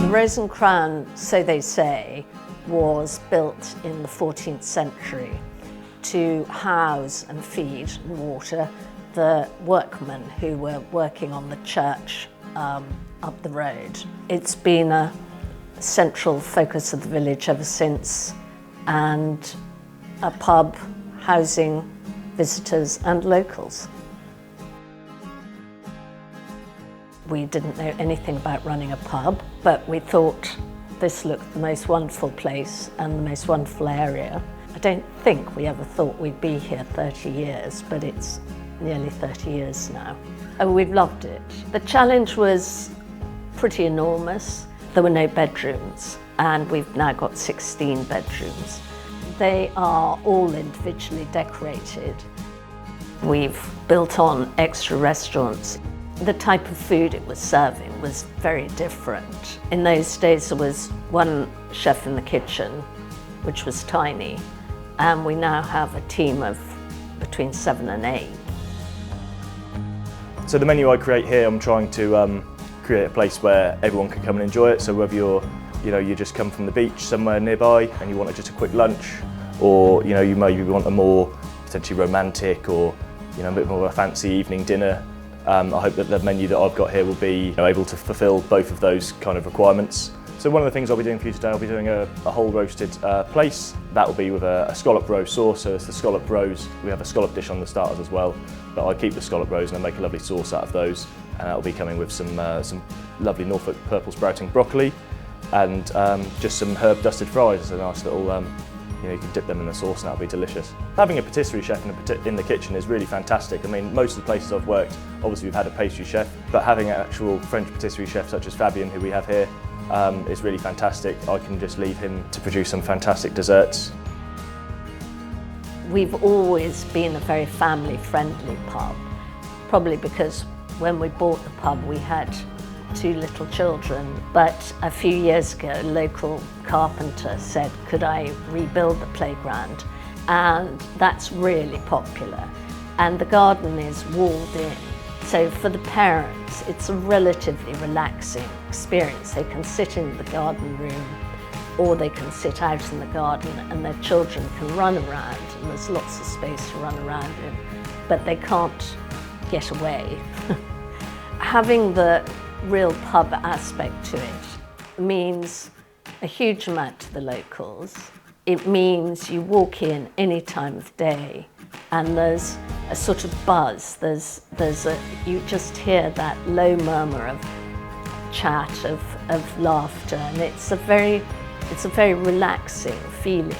The Rose and Crown, so they say, was built in the 14th century to house and feed and water the workmen who were working on the church up the road. It's been a central focus of the village ever since, and a pub housing visitors and locals. We didn't know anything about running a pub, but we thought this looked the most wonderful place and the most wonderful area. I don't think we ever thought we'd be here 30 years, but it's nearly 30 years now. And we've loved it. The challenge was pretty enormous. There were no bedrooms, and we've now got 16 bedrooms. They are all individually decorated. We've built on extra restaurants. The type of food it was serving was very different. In those days there was one chef in the kitchen, which was tiny, and we now have a team of between 7 and 8. So the menu I create here, I'm trying to create a place where everyone can come and enjoy it. So whether you just come from the beach somewhere nearby and you want just a quick lunch, or you maybe want a more potentially romantic or a bit more of a fancy evening dinner, I hope that the menu that I've got here will be able to fulfil both of those kind of requirements. So one of the things I'll be doing for you today, I'll be doing a whole roasted plaice. That will be with a scallop roe sauce, so it's the scallop roes. We have a scallop dish on the starters as well, but I keep the scallop roes and I make a lovely sauce out of those, and that will be coming with some lovely Norfolk purple sprouting broccoli and just some herb dusted fries. It's a nice little, you can dip them in the sauce and that'll be delicious. Having a patisserie chef in the kitchen is really fantastic. I mean, most of the places I've worked, obviously we've had a pastry chef, but having an actual French patisserie chef such as Fabien, who we have here, is really fantastic. I can just leave him to produce some fantastic desserts. We've always been a very family-friendly pub, probably because when we bought the pub we had 2 little children, but a few years ago a local carpenter said, could I rebuild the playground? And that's really popular, and the garden is walled in. So for the parents, it's a relatively relaxing experience. They can sit in the garden room or they can sit out in the garden and their children can run around, and there's lots of space to run around in, but they can't get away. Having the real pub aspect to it means a huge amount to the locals. It means you walk in any time of day and there's a sort of buzz, you just hear that low murmur of chat, of laughter, and it's a very relaxing feeling.